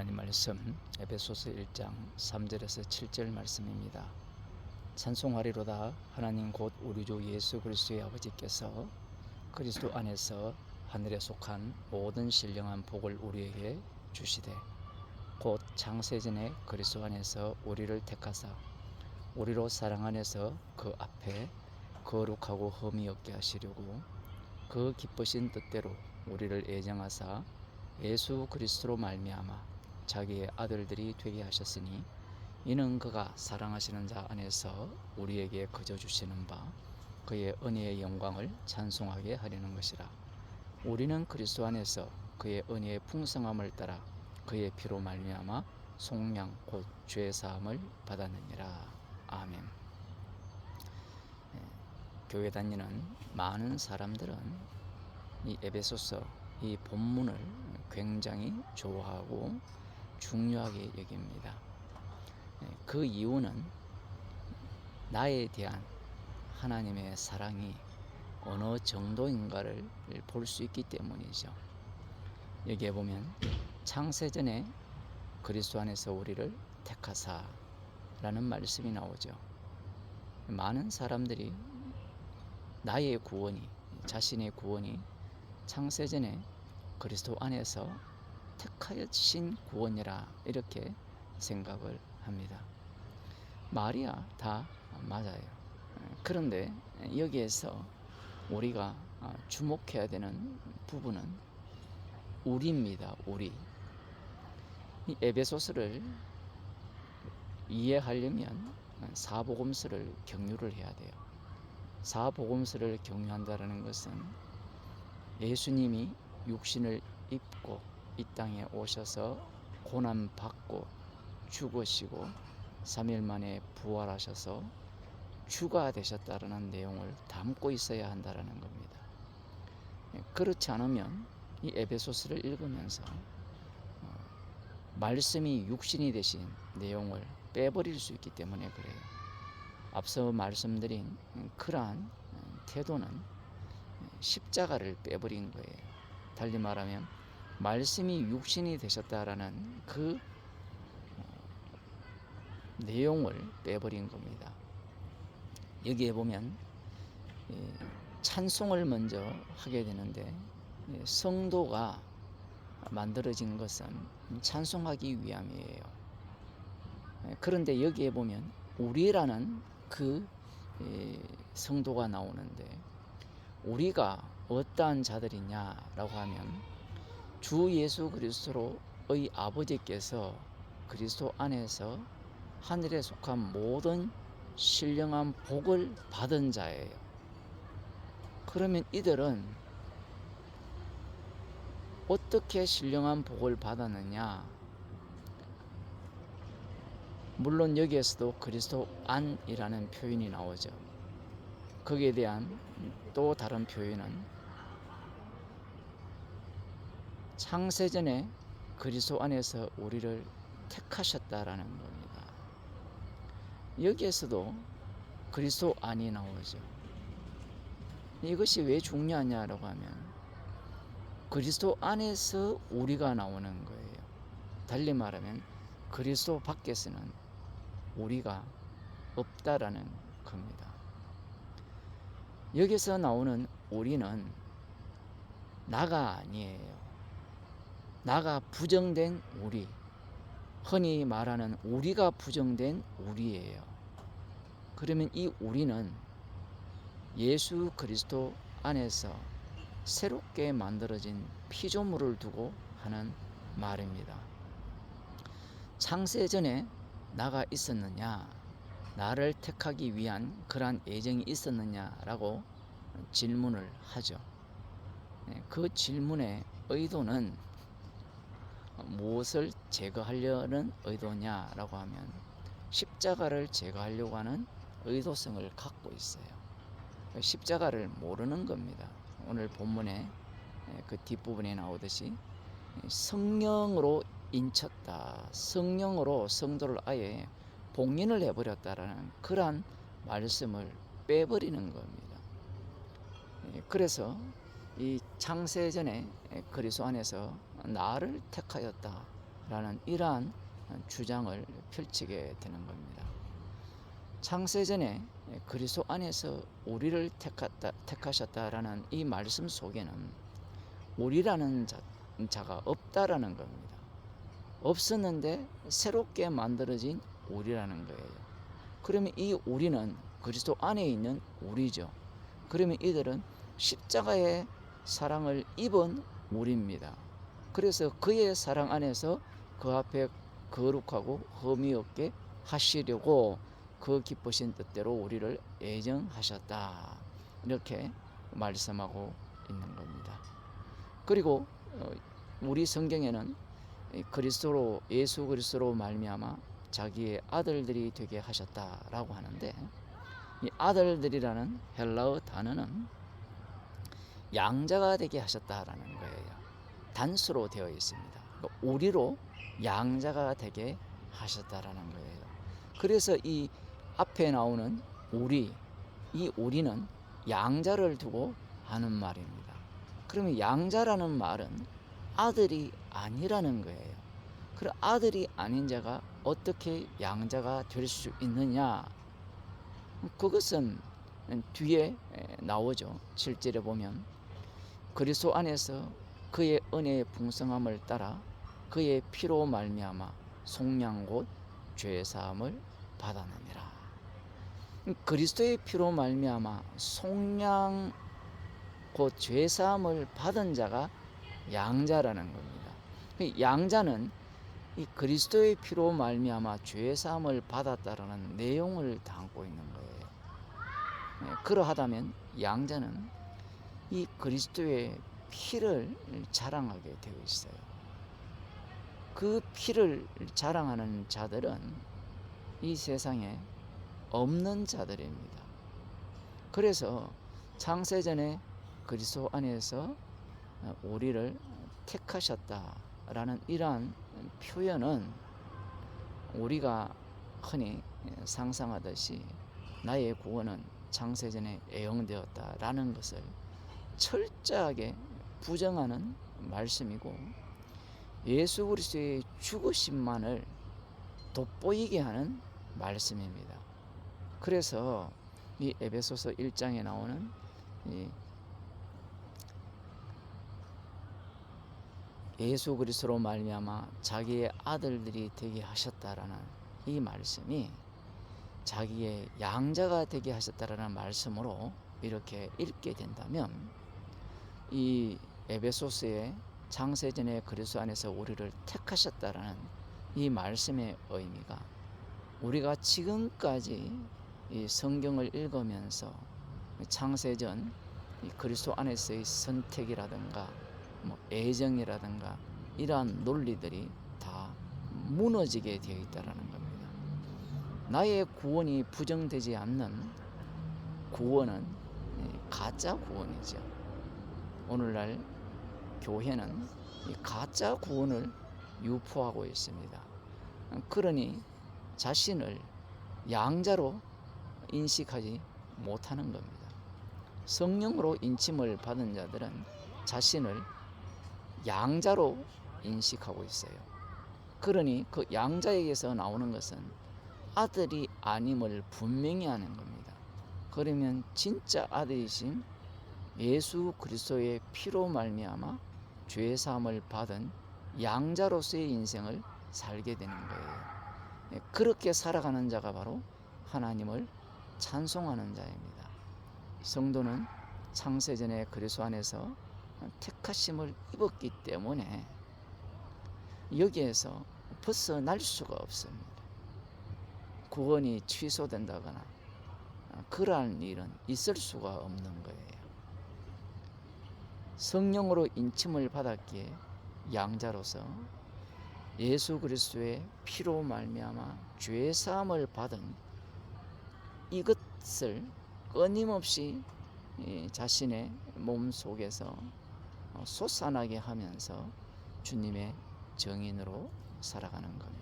하나님 말씀 에베소서 1장 3절에서 7절 말씀입니다. 찬송하리로다. 하나님 곧 우리 주 예수 그리스도의 아버지께서 그리스도 안에서 하늘에 속한 모든 신령한 복을 우리에게 주시되 곧 창세전에 그리스도 안에서 우리를 택하사 우리로 사랑 안에서 그 앞에 거룩하고 흠이 없게 하시려고 그 기쁘신 뜻대로 우리를 애정하사 예수 그리스도로 말미암아 자기의 아들들이 되게 하셨으니 이는 그가 사랑하시는 자 안에서 우리에게 거저 주시는 바 그의 은혜의 영광을 찬송하게 하려는 것이라. 우리는 그리스도 안에서 그의 은혜의 풍성함을 따라 그의 피로 말미암아 속량 곧 죄 사함을 받았느니라. 아멘. 교회 다니는 많은 사람들은 이 에베소서 이 본문을 굉장히 좋아하고 중요하게 여깁니다. 그 이유는 나에 대한 하나님의 사랑이 어느 정도인가를 볼 수 있기 때문이죠. 여기에 보면 창세전에 그리스도 안에서 우리를 택하사 라는 말씀이 나오죠. 많은 사람들이 나의 구원이, 자신의 구원이 창세전에 그리스도 안에서 택하신 구원이라 이렇게 생각을 합니다. 말이야 다 맞아요. 그런데 여기에서 우리가 주목해야 되는 부분은 우리입니다. 우리. 이 에베소서를 이해하려면 사복음서를 경유를 해야 돼요. 사복음서를 경유한다는 것은 예수님이 육신을 입고 이 땅에 오셔서 고난받고 죽으시고 3일 만에 부활하셔서 주가 되셨다는 내용을 담고 있어야 한다는 겁니다. 그렇지 않으면 이 에베소서를 읽으면서 말씀이 육신이 되신 내용을 빼버릴 수 있기 때문에 그래요. 앞서 말씀드린 그러한 태도는 십자가를 빼버린 거예요. 달리 말하면 말씀이 육신이 되셨다라는 그 내용을 빼버린 겁니다. 여기에 보면 찬송을 먼저 하게 되는데 성도가 만들어진 것은 찬송하기 위함이에요. 그런데 여기에 보면 우리라는 그 성도가 나오는데 우리가 어떠한 자들이냐라고 하면 주 예수 그리스도의 아버지께서 그리스도 안에서 하늘에 속한 모든 신령한 복을 받은 자예요. 그러면 이들은 어떻게 신령한 복을 받았느냐? 물론 여기에서도 그리스도 안이라는 표현이 나오죠. 거기에 대한 또 다른 표현은 창세전에 그리스도 안에서 우리를 택하셨다라는 겁니다. 여기에서도 그리스도 안이 나오죠. 이것이 왜 중요하냐라고 하면 그리스도 안에서 우리가 나오는 거예요. 달리 말하면 그리스도 밖에서는 우리가 없다라는 겁니다. 여기서 나오는 우리는 나가 아니에요. 나가 부정된 우리, 흔히 말하는 우리가 부정된 우리예요. 그러면 이 우리는 예수 그리스도 안에서 새롭게 만들어진 피조물을 두고 하는 말입니다. 창세전에 나가 있었느냐, 나를 택하기 위한 그러한 애정이 있었느냐라고 질문을 하죠. 그 질문의 의도는 무엇을 제거하려는 의도냐라고 하면 십자가를 제거하려고 하는 의도성을 갖고 있어요. 십자가를 모르는 겁니다. 오늘 본문에 그 뒷부분에 나오듯이 성령으로 인쳤다. 성령으로 성도를 아예 봉인을 해버렸다라는 그러한 말씀을 빼버리는 겁니다. 그래서 이 창세전에 그리스도 안에서 나를 택하였다. 라는 이러한 주장을 펼치게 되는 겁니다. 창세전에 그리스도 안에서 우리를 택하셨다라는 이 말씀 속에는 우리라는 자가 없다라는 겁니다. 없었는데 새롭게 만들어진 우리라는 거예요. 그러면 이 우리는 그리스도 안에 있는 우리죠. 그러면 이들은 십자가의 사랑을 입은 우리입니다. 그래서 그의 사랑 안에서 그 앞에 거룩하고 흠이 없게 하시려고 그 기쁘신 뜻대로 우리를 애정하셨다. 이렇게 말씀하고 있는 겁니다. 그리고 우리 성경에는 그리스도로 예수 그리스도로 말미암아 자기의 아들들이 되게 하셨다라고 하는데, 이 아들들이라는 헬라어 단어는 양자가 되게 하셨다라는 거예요. 단수로 되어 있습니다. 우리로 양자가 되게 하셨다라는 거예요. 그래서 이 앞에 나오는 우리, 이 우리는 양자를 두고 하는 말입니다. 그러면 양자라는 말은 아들이 아니라는 거예요. 그럼 아들이 아닌 자가 어떻게 양자가 될 수 있느냐? 그것은 뒤에 나오죠. 7절에 보면 그리스도 안에서 그의 은혜의 풍성함을 따라 그의 피로 말미암아 속량 곧 죄사함을 받았느니라. 그리스도의 피로 말미암아 속량 곧 죄사함을 받은 자가 양자라는 겁니다. 양자는 이 그리스도의 피로 말미암아 죄사함을 받았다라는 내용을 담고 있는 거예요. 그러하다면 양자는 이 그리스도의 피를 자랑하게 되어 있어요. 그 피를 자랑하는 자들은 이 세상에 없는 자들입니다. 그래서 창세전에 그리스도 안에서 우리를 택하셨다라는 이러한 표현은 우리가 흔히 상상하듯이 나의 구원은 창세전에 애용되었다라는 것을 철저하게 부정하는 말씀이고, 예수 그리스도의 죽으심만을 돋보이게 하는 말씀입니다. 그래서 이 에베소서 1장에 나오는 이 예수 그리스도로 말미암아 자기의 아들들이 되게 하셨다라는 이 말씀이 자기의 양자가 되게 하셨다라는 말씀으로 이렇게 읽게 된다면, 이 에베소서의 창세전에 그리스도 안에서 우리를 택하셨다라는 이 말씀의 의미가 우리가 지금까지 이 성경을 읽으면서 창세전 이 그리스도 안에서의 선택이라든가 애정이라든가 이러한 논리들이 다 무너지게 되어 있다라는 겁니다. 나의 구원이 부정되지 않는 구원은 가짜 구원이죠. 오늘날 교회는 이 가짜 구원을 유포하고 있습니다. 그러니 자신을 양자로 인식하지 못하는 겁니다. 성령으로 인침을 받은 자들은 자신을 양자로 인식하고 있어요. 그러니 그 양자에게서 나오는 것은 아들이 아님을 분명히 하는 겁니다. 그러면 진짜 아들이신 예수 그리스도의 피로 말미암아 죄 사함을 받은 양자로서의 인생을 살게 되는 거예요. 그렇게 살아가는 자가 바로 하나님을 찬송하는 자입니다. 성도는 창세전에 그리스도 안에서 택하심을 입었기 때문에 여기에서 벗어날 수가 없습니다. 구원이 취소된다거나 그러한 일은 있을 수가 없는 거예요. 성령으로 인침을 받았기에 양자로서 예수 그리스도의 피로 말미암아 죄 사함을 받은 이것을 끊임없이 자신의 몸 속에서 솟아나게 하면서 주님의 정인으로 살아가는 겁니다.